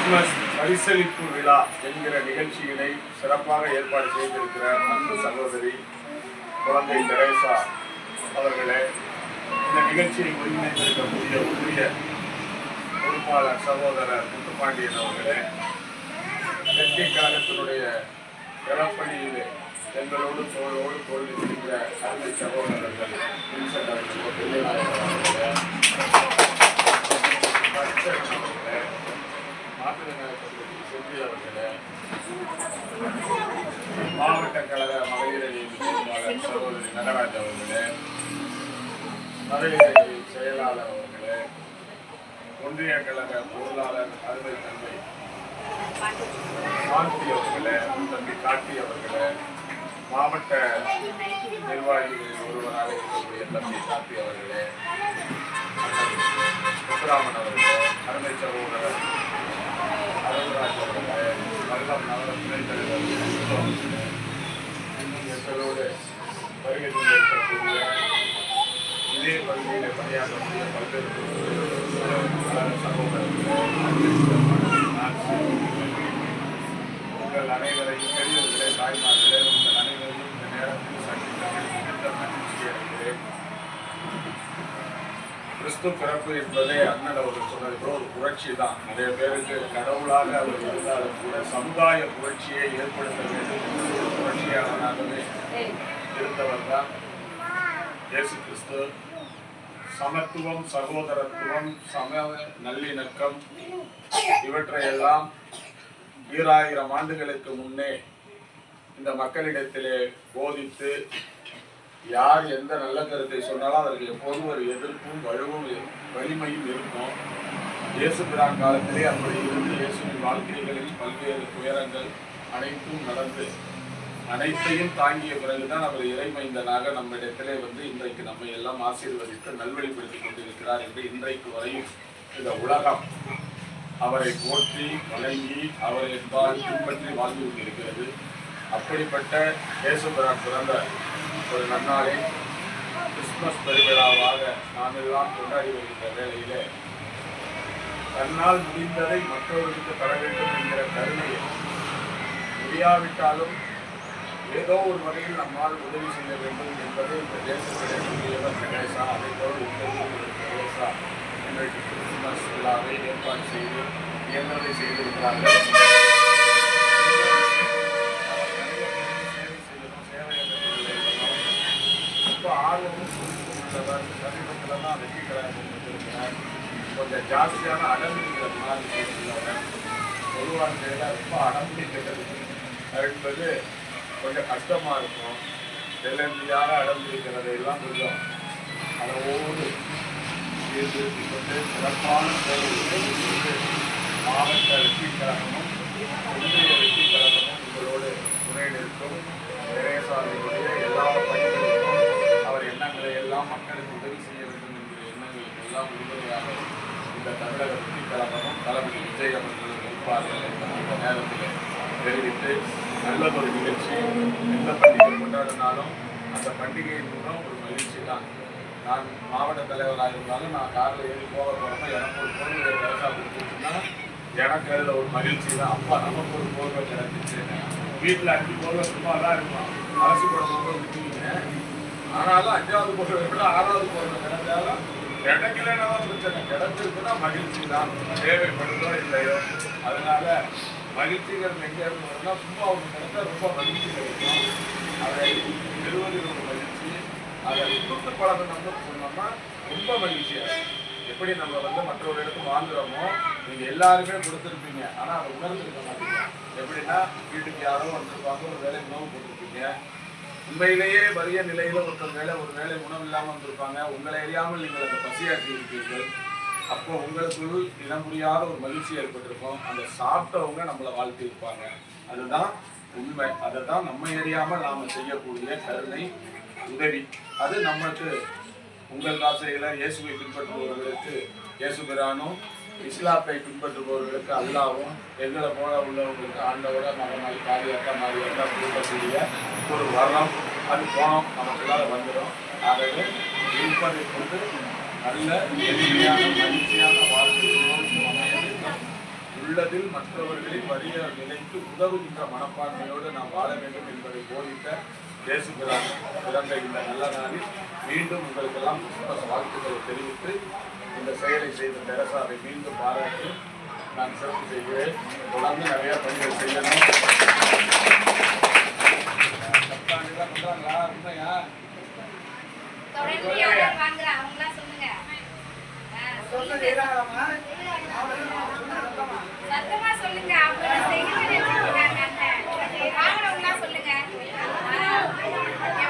Christmas பரிசளிப்பு விழா என்கிற நிகழ்ச்சியினை சிறப்பாக ஏற்பாடு செய்திருக்கிற அன்பு சகோதரி குழந்தை தெரேசா அவர்களே, இந்த நிகழ்ச்சியை ஒருங்கிணைந்திருக்கக்கூடிய ஒன்றிய பொறுப்பாளர் சகோதரர் முத்துப்பாண்டியன் அவர்களே, வெற்றி கழகத்தினுடைய இறப்பணியிலே எங்களோடு தோளோடு தோல்வி இருக்கிற அருமை சகோதரர்கள் மாவட்ட கழக மகளிர் அணி பொறுப்பாளர் சகோதரி நடராஜ் அவர்களே, மகளிர் அணி செயலாளர் அவர்களே, ஒன்றிய கழக பொருளாளர் அருமை தந்தை சாந்தி அவர்களே, தம்பி காட்டி அவர்களே, மாவட்ட நிர்வாகிகளில் ஒருவராக இருக்கக்கூடிய தம்பி காட்டி அவர்களே, முத்துராமன் அவர்களே, அருமை சகோதரர் அருள்ராஜ் அவர்களே, வல்லம் நகர துணைத் தலைவர் இன்னும் எங்களோடு வருகை கொண்டிருக்கக்கூடிய இதே பகுதியில் பணியாற்றக்கூடிய பல்வேறு சகோதரர்களே, உங்கள் அனைவரையும் பெரியவர்களே, தாய்மார்களே, உங்கள் அனைவரையும் இந்த நேரத்தில் சந்தித்த மகிழ்ச்சி அடைகிறேன். கிறிஸ்து பிறப்பு என்பதே அண்ணன் அவர்கள் சொன்னது போல ஒரு புரட்சி தான். நிறைய பேருக்கு கடவுளாக அவர் இருந்தாலும் கூட சமுதாய புரட்சியை ஏற்படுத்த வேண்டும் என்று ஒரு புரட்சியாளனாகவே இருந்தவர் தான் இயேசு கிறிஸ்து. சமத்துவம், சகோதரத்துவம், சம நல்லிணக்கம் இவற்றையெல்லாம் 2000 ஆண்டுகளுக்கு முன்னே இந்த மக்களிடத்திலே போதித்து யார் எந்த நல்ல கருத்தை சொன்னாலும் அதற்கு எப்போதும் ஒரு எதிர்ப்பும் வலிமையும் இருக்கும். இயேசு பிரான் காலத்திலே அப்படி இருந்து இயேசுவின் வாழ்க்கைகளில் பல்வேறு துயரங்கள் அனைத்தும் நடந்து அனைத்தையும் தாங்கிய பிறகுதான் அவர் இறைமைந்தனாக நம்மிடத்திலே வந்து இன்றைக்கு நம்மை எல்லாம் ஆசீர்வதித்து நல்வழிப்படுத்திக் கொண்டிருக்கிறார் என்று இன்றைக்கு வரையும் இந்த உலகம் அவரை போற்றி வணங்கி அவரை என்பால் பின்பற்றி வாழ்ந்து கொண்டிருக்கிறது. அப்படிப்பட்ட இயேசு பிரான் பிறந்த ஒரு நன்னாளை கிறிஸ்துமஸ் பெருவிழாவாக நாம் எல்லாம் கொண்டாடி வருகின்ற வேளையிலே தன்னால் முடிந்ததை மற்றவர்களுக்கு தர வேண்டும் என்கிற கருணையை முடியாவிட்டாலும் ஏதோ ஒரு வகையில் நம்மால் உதவி செய்ய வேண்டும் என்பதை இந்த தேசத்திலேயவர் தெரேசா, அதை போல உங்கள் தெரேசா இன்றைக்கு கிறிஸ்துமஸ் விழாவை ஏற்பாடு செய்து இயன்றதை செய்திருக்கிறார்கள். ஆர்வமும் உள்ளவர். சமீபத்தில் தான் வெற்றி கழகம் இருக்கிறார். கொஞ்சம் ஜாஸ்தியான அடம்பிடிக்கிற மாதிரி உள்ளவர். பொதுவாழ்க்கையில் ரொம்ப அடம்பிடிக்கிறது என்பது கொஞ்சம் கஷ்டமாக இருக்கும். வெள்ளந்தியாக அடம்பிடிக்கிறதையெல்லாம் கொஞ்சம் அளவோடு சீர்திருத்திக் கொண்டு சிறப்பான கோவில்களை மாவட்ட வெற்றி கழகமும் ஒன்றிய வெற்றி கழகமும் உங்களோடு துணை நிற்கும். தெரேசாவினுடைய எல்லா பணிகளுக்கும் அவர் எண்ணங்களை எல்லாம் மக்களுக்கு உதவி செய்ய வேண்டும் என்கிற எண்ணங்களுக்கு எல்லாம் உறுதுணையாக இந்த தமிழக வெற்றி கழகமும் தளபதி விஜய் அவர்களும் இருப்பார்கள் என்பதை இந்த நேரத்தில் தெரிவித்து நல்லதொரு நிகழ்ச்சி. எந்த பண்டிகை கொண்டாடினாலும் அந்த பண்டிகையின் மூலம் ஒரு மகிழ்ச்சி தான். நான் மாவட்ட தலைவராக இருந்தாலும் நான் காரில் ஏறி போக போகிறப்ப எனக்கு ஒரு பொருள் பெருசாக கொடுத்துச்சுன்னா எனக்கு அதில் ஒரு மகிழ்ச்சி தான். அப்பா நமக்கு ஒரு போர்வை கிடைச்சிச்சு. வீட்டில் 5 போர்வை சும்மா தான் இருக்கும். அரசு கூட போர்வை விட்டுவீங்க. ஆனாலும் 5வது போர்வை விட 6வது போர்வை கிடைச்சாலும் கிடைக்கலன்னா தான் பிரச்சனை. கிடைச்சிருக்குன்னா மகிழ்ச்சி தான். தேவைப்படுதோ இல்லையோ. அதனால மகிழ்ச்சிகள் எங்கே இருந்ததுன்னா சும்மா ஒன்று கிடைச்சா ரொம்ப மகிழ்ச்சி கிடைக்கும். அதை பெறுவதில் ஒரு மகிழ்ச்சி. அதை கூட்டு பழகணும்னு சொன்னோம்னா ரொம்ப மகிழ்ச்சியாக எப்படி நம்ம வந்து மற்றொரு இடத்துக்கு வாங்குறோமோ நீங்கள் எல்லாருமே கொடுத்துருப்பீங்க. ஆனால் அதை உணர்ந்துருக்க மாட்டீங்க. எப்படின்னா வீட்டுக்கு யாரோ வந்துருப்பாங்க, ஒரு வேலை உணவு போட்டிருப்பீங்க. உண்மையிலேயே வறிய நிலையில் ஒரு வேலை உணவு இல்லாமல் வந்திருப்பாங்க. உங்களை அறியாமல் நீங்கள் அந்த பசியாற்றி இருப்பீர்கள். அப்போ உங்களுக்குள் இன முடியாத ஒரு மகிழ்ச்சி ஏற்பட்டிருக்கும். அந்த சாப்பிட்டவங்க நம்மளை வாழ்த்தி இருப்பாங்க. அதுதான் உண்மை. அதை தான் நம்ம அறியாமல் நாம் செய்யக்கூடிய கருணை உதவி. அது நம்மளுக்கு உங்கள் ஆசைகளை இயேசுவை பின்பற்றுபவர்களுக்கு இயேசு பிரானும், இஸ்லாத்தை பின்பற்றுபவர்களுக்கு அல்லாவும், எங்களை போல உள்ளவர்களுக்கு ஆண்டவரை மகனாய் காரியாக்கா மாறியாக்கா கொடுக்கக்கூடிய ஒரு வரம். அது போனோம் நமக்குள்ளார வந்துடும். ஆகவே இருப்பதை கொண்டு நல்ல எளிமையான மகிழ்ச்சியான வாழ்க்கை உள்ளதில் மற்றவர்களின் வறிய நிலைக்கு உதவுகின்ற மனப்பான்மையோடு நாம் வாழ வேண்டும் என்பதை போதித்த இயேசுபிரான் பிறந்த இந்த நல்ல நாளில் மீண்டும் உங்களுக்கெல்லாம் கிறிஸ்துமஸ் வாழ்த்துக்களை தெரிவித்து இந்த செயலை செய்த தெரசாவை மீண்டும் பாராட்டி நான் சிறப்பு செய்கிறேன். தொடர்ந்து நிறைய பணிகள் செய்யணும். பண்றாங்களா உண்மையா? சத்தமா சொல்லுங்க.